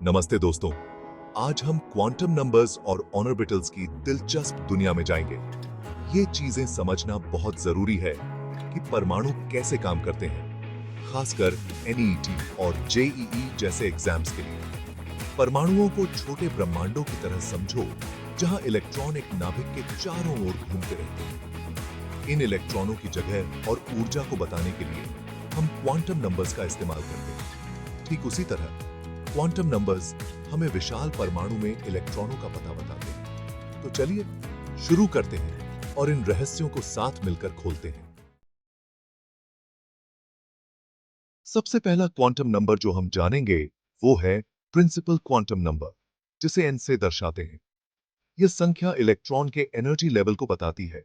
नमस्ते दोस्तों। आज हम क्वांटम नंबर्स और ऑर्बिटल्स की दिलचस्प दुनिया में जाएंगे। ये चीजें समझना बहुत जरूरी है कि परमाणु कैसे काम करते हैं, खासकर एनईटी और जेईई जैसे एग्जाम्स के लिए। परमाणुओं को छोटे ब्रह्मांडों की तरह समझो, जहां इलेक्ट्रॉन एक नाभिक के चारों ओर घूमते रहते हैं। इन इलेक्ट्रॉनों की जगह और ऊर्जा को बताने के लिए हम क्वांटम नंबर्स का इस्तेमाल करते हैं। ठीक उसी तरह क्वांटम नंबर्स हमें विशाल परमाणु में इलेक्ट्रॉनों का पता बताते हैं। तो चलिए शुरू करते हैं और इन रहस्यों को साथ मिलकर खोलते हैं। सबसे पहला क्वांटम नंबर जो हम जानेंगे वो है प्रिंसिपल क्वांटम नंबर, जिसे n से दर्शाते हैं। यह संख्या इलेक्ट्रॉन के एनर्जी लेवल को बताती है।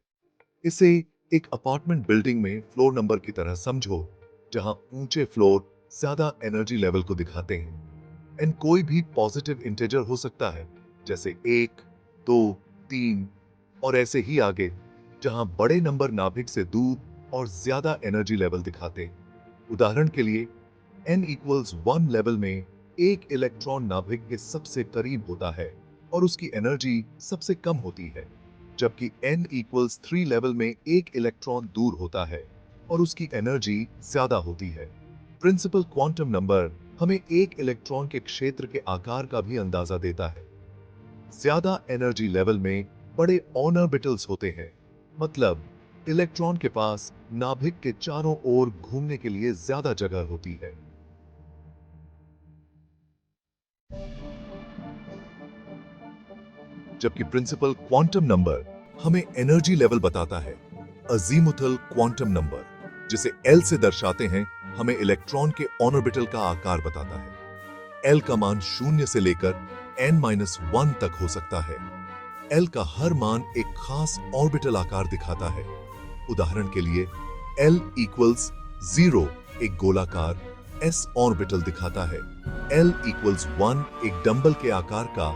इसे एक अपार्टमेंट बिल्डिंग में फ्लोर नंबर की तरह समझो, जहां ऊंचे फ्लोर ज्यादा एनर्जी लेवल को दिखाते हैं। एन कोई भी पॉजिटिव इंटीजर हो सकता है, जैसे 1, 2, 3 और ऐसे ही आगे, जहां बड़े नंबर नाभिक से दूर और ज्यादा एनर्जी लेवल दिखाते। उदाहरण के लिए n=1 लेवल में एक इलेक्ट्रॉन नाभिक के सबसे करीब होता है और उसकी एनर्जी सबसे कम होती है, जबकि n=3 लेवल में एक इलेक्ट्रॉन दूर होता है और उसकी एनर्जी ज्यादा होती है। प्रिंसिपल क्वांटम नंबर हमें एक इलेक्ट्रॉन के क्षेत्र के आकार का भी अंदाजा देता है। ज्यादा एनर्जी लेवल में बड़े ऑर्बिटल्स होते हैं, मतलब इलेक्ट्रॉन के पास नाभिक के चारों ओर घूमने के लिए ज्यादा जगह होती है। जबकि प्रिंसिपल क्वांटम नंबर हमें एनर्जी लेवल बताता है। अजीमुथल क्वांटम नंबर, जिसे L से दर्शाते हैं, हमें इलेक्ट्रॉन के ऑर्बिटल का आकार बताता है। L का मान 0 से लेकर n-1 तक हो सकता है। L का हर मान एक खास ऑर्बिटल आकार दिखाता है। उदाहरण के लिए L=0 एक गोलाकार s ऑर्बिटल दिखाता है। L=1 एक डंबल के आकार का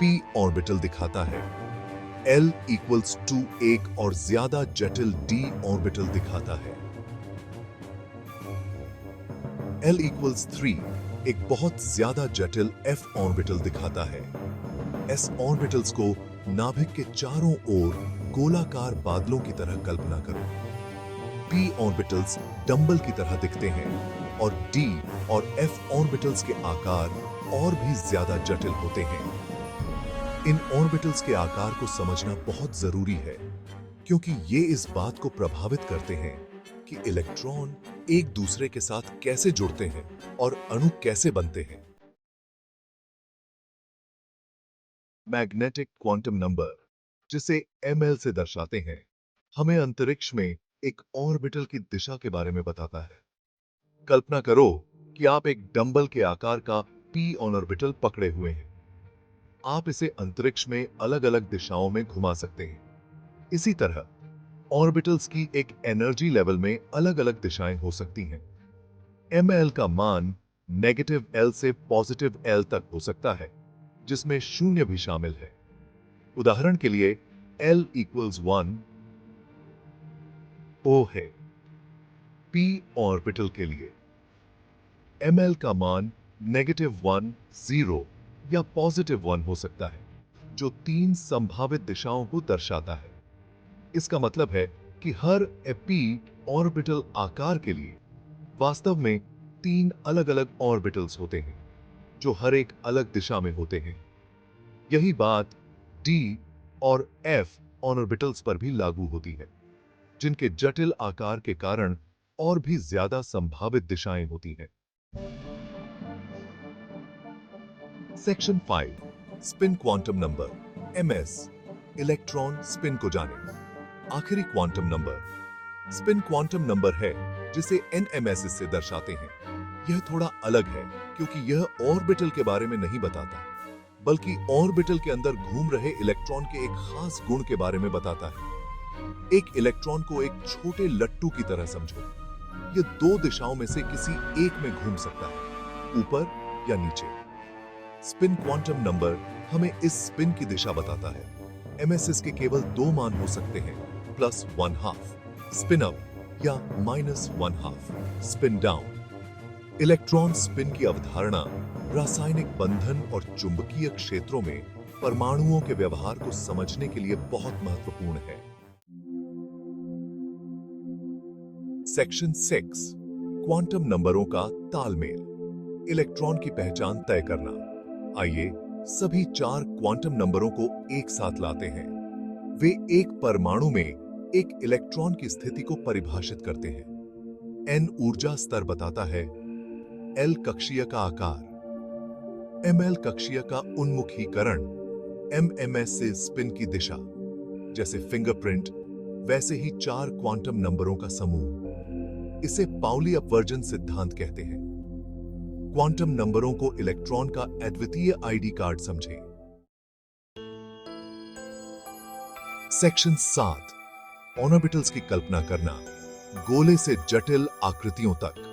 p ऑर्बिटल दिखाता है। L=2 एक और ज्यादा जटिल d ऑर्बिटल दिखाता है। L=3 एक बहुत ज्यादा जटिल f ऑर्बिटल दिखाता है। s ऑर्बिटल्स को नाभिक के चारों ओर गोलाकार बादलों की तरह कल्पना करो। p ऑर्बिटल्स डंबल की तरह दिखते हैं और d और f ऑर्बिटल्स के आकार और भी ज्यादा जटिल होते हैं। इन ऑर्बिटल्स के आकार को समझना बहुत जरूरी है, क्योंकि ये इस बात को प्रभावित करते हैं कि इलेक्ट्रॉन एक दूसरे के साथ कैसे जुड़ते हैं और अणु कैसे बनते हैं। मैग्नेटिक क्वांटम नंबर, जिसे ml से दर्शाते हैं, हमें अंतरिक्ष में एक ऑर्बिटल की दिशा के बारे में बताता है। कल्पना करो कि आप एक डंबल के आकार का p ऑर्बिटल पकड़े हुए हैं। आप इसे अंतरिक्ष में अलग-अलग दिशाओं में घुमा सकते हैं। इसी तरह ऑर्बिटल्स की एक एनर्जी लेवल में अलग-अलग दिशाएं हो सकती हैं। ml का मान -L से +L तक हो सकता है, जिसमें 0 भी शामिल है। उदाहरण के लिए L=1 O है p ऑर्बिटल के लिए। ml का मान -1, 0 या +1 हो सकता है, जो 3 संभावित दिशाओं को दर्शाता है। इसका मतलब है कि हर p ऑर्बिटल आकार के लिए वास्तव में 3 अलग-अलग ऑर्बिटल्स होते हैं, जो हर एक अलग दिशा में होते हैं। यही बात d और f ऑर्बिटल्स पर भी लागू होती है, जिनके जटिल आकार के कारण और भी ज्यादा संभावित दिशाएं होती हैं। Section 5, spin quantum number ms, electron spin को जाने। आखिरी quantum number spin quantum number है, जिसे nms से दर्शाते हैं। यह थोड़ा अलग है, क्योंकि यह ऑर्बिटल के बारे में नहीं बताता, बल्कि ऑर्बिटल के अंदर घूम रहे इलेक्ट्रॉन के एक खास गुण के बारे में बताता है। एक इलेक्ट्रॉन को एक छोटे लट्टू की तरह समझो। यह 2 दिशाओं में से किसी एक में घूम सकता है, ऊपर या नीचे। स्पिन क्वांटम नंबर हमें इस स्पिन की दिशा बताता है। mss के केवल 2 मान हो सकते हैं, +1/2 स्पिन अप या -1/2 स्पिन डाउन। इलेक्ट्रॉन स्पिन की अवधारणा रासायनिक बंधन और चुंबकीय क्षेत्रों में परमाणुओं के व्यवहार को समझने के लिए बहुत महत्वपूर्ण है। सेक्शन 6 क्वांटम नंबरों का तालमेल, इलेक्ट्रॉन की पहचान तय करना। आइए सभी 4 क्वांटम नंबरों को एक साथ लाते हैं। वे एक परमाणु में एक इलेक्ट्रॉन की स्थिति को परिभाषित करते हैं। n ऊर्जा स्तर बताता है, l कक्षीय का आकार, ml कक्षीय का उन्मुखीकरण, mms से स्पिन की दिशा। जैसे फिंगरप्रिंट, वैसे ही 4 क्वांटम नंबरों का समूह। इसे पाउली अपवर्जन सिद्धांत कहते हैं। क्वांटम नंबरों को इलेक्ट्रॉन का अद्वितीय आईडी कार्ड समझें। सेक्शन 7 ऑर्बिटल्स की कल्पना करना, गोले से जटिल आकृतियों तक।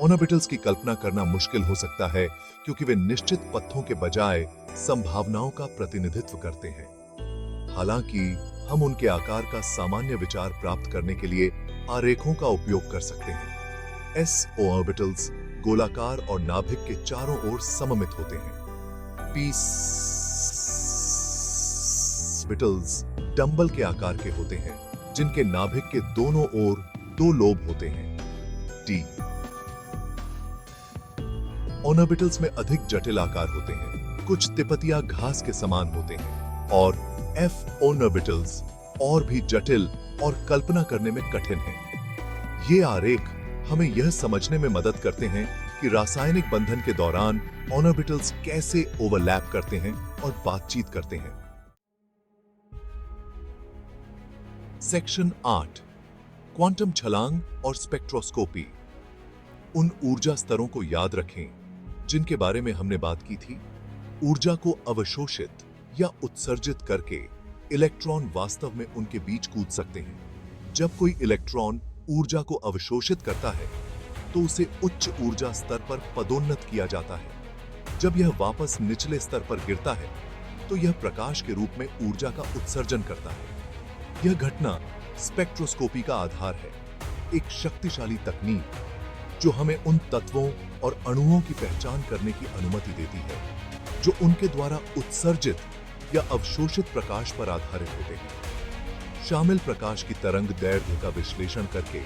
ऑर्बिटल्स की कल्पना करना मुश्किल हो सकता है क्योंकि वे निश्चित पथों के बजाय संभावनाओं का प्रतिनिधित्व करते हैं। हालांकि हम उनके आकार का सामान्य विचार प्राप्त करने के लिए आरेखों का उपयोग कर सकते हैं। एस ऑर्बिटल्स गोलाकार और नाभिक के चारों ओर सममित होते हैं। पी ऑर्बिटल्स डंबल के आकार के होते हैं, जिनके नाभिक के दोनों ओर 2 लोब होते हैं। टी ऑर्बिटल्स में अधिक जटिल आकार होते हैं, कुछ तिपतिया घास के समान होते हैं। और एफ ऑर्बिटल्स और भी जटिल और कल्पना करने में कठिन हैं। ये आरेख हमें यह समझने में मदद करते हैं कि रासायनिक बंधन के दौरान ऑर्बिटल्स कैसे ओवरलैप करते हैं और बातचीत करते हैं। सेक्शन 8 क्वांटम छलांग और स्पेक्ट्रोस्कोपी। उन ऊर्जा स्तरों को याद रखें जिनके बारे में हमने बात की थी। ऊर्जा को अवशोषित या उत्सर्जित करके इलेक्ट्रॉन वास्तव में उनके बीच कूद सकते हैं। जब कोई इलेक्ट्रॉन ऊर्जा को अवशोषित करता है तो उसे उच्च ऊर्जा स्तर पर पदोन्नत किया जाता है। जब यह वापस निचले स्तर पर गिरता है तो यह प्रकाश के रूप में ऊर्जा का उत्सर्जन करता है। यह घटना स्पेक्ट्रोस्कोपी का आधार है, एक शक्तिशाली तकनीक जो हमें उन तत्वों और अणुओं की पहचान करने की अनुमति देती है जो उनके द्वारा उत्सर्जित या अवशोषित प्रकाश पर आधारित होते हैं। शामिल प्रकाश की तरंग दैर्घ्य का विश्लेषण करके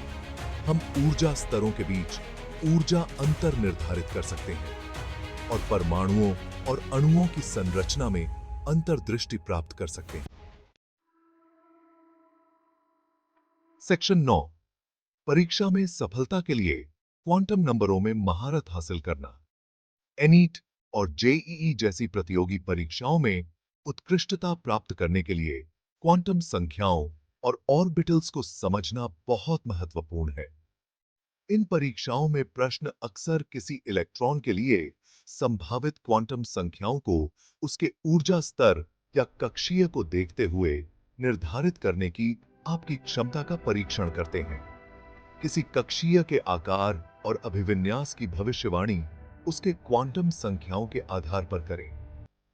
हम ऊर्जा स्तरों के बीच ऊर्जा अंतर निर्धारित कर सकते हैं और परमाणुओं और अणुओं की संरचना में अंतर्दृष्टि प्राप्त कर सकते हैं। सेक्शन 9 परीक्षा में सफलता के लिए क्वांटम नंबरों में महारत हासिल करना। एनीट और जेईई जैसी प्रतियोगी परीक्षाओं में उत्कृष्टता प्राप्त करने के लिए क्वांटम संख्याओं और ऑर्बिटल्स को समझना बहुत महत्वपूर्ण है। इन परीक्षाओं में प्रश्न अक्सर किसी इलेक्ट्रॉन के लिए संभावित क्वांटम संख्याओं को उसके ऊर्जा स्तर या कक्षीय को देखते हुए निर्धारित करने की आपकी क्षमता का परीक्षण करते हैं। किसी कक्षीय के आकार और अभिविन्यास की भविष्यवाणी उसके क्वांटम संख्याओं के आधार पर करें।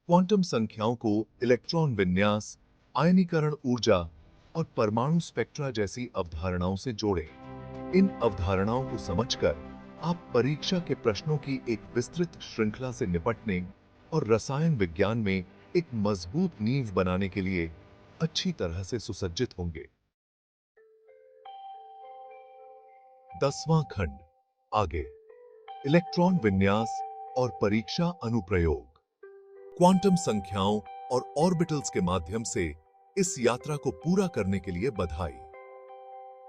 क्वांटम संख्याओं को इलेक्ट्रॉन विन्यास, आयनीकरण ऊर्जा और परमाणु स्पेक्ट्रा जैसी अवधारणाओं से जोड़ें। इन अवधारणाओं को समझकर आप परीक्षा के प्रश्नों की एक विस्तृत श्रृंखला से निपटने और रसायन विज्ञान में एक मजबूत नींव बनाने के लिए अच्छी तरह से सुसज्जित होंगे। 10वां खंड आगे, इलेक्ट्रॉन विन्यास और परीक्षा अनुप्रयोग। क्वांटम संख्याओं और ऑर्बिटल्स के माध्यम से इस यात्रा को पूरा करने के लिए बधाई।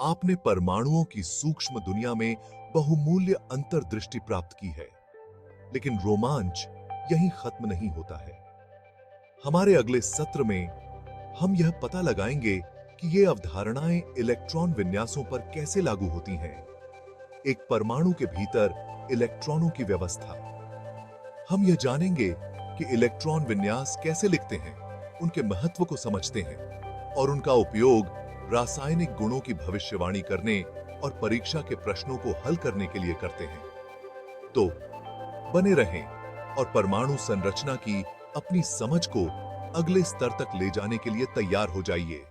आपने परमाणुओं की सूक्ष्म दुनिया में बहुमूल्य अंतर्दृष्टि प्राप्त की है, लेकिन रोमांच यहीं खत्म नहीं होता है। हमारे अगले सत्र में हम यह पता लगाएंगे कि ये अवधारणाएं इलेक्ट्रॉन विन्यासों पर कैसे लागू होती हैं। एक परमाणु के भीतर इलेक्ट्रॉनों की व्यवस्था। हम यह जानेंगे कि इलेक्ट्रॉन विन्यास कैसे लिखते हैं, उनके महत्व को समझते हैं और उनका उपयोग रासायनिक गुणों की भविष्यवाणी करने और परीक्षा के प्रश्नों को हल करने के लिए करते हैं। तो बने रहें और परमाणु संरचना की अपनी समझ को अगले स्तर तक ले जाने के लिए तैयार हो जाइए।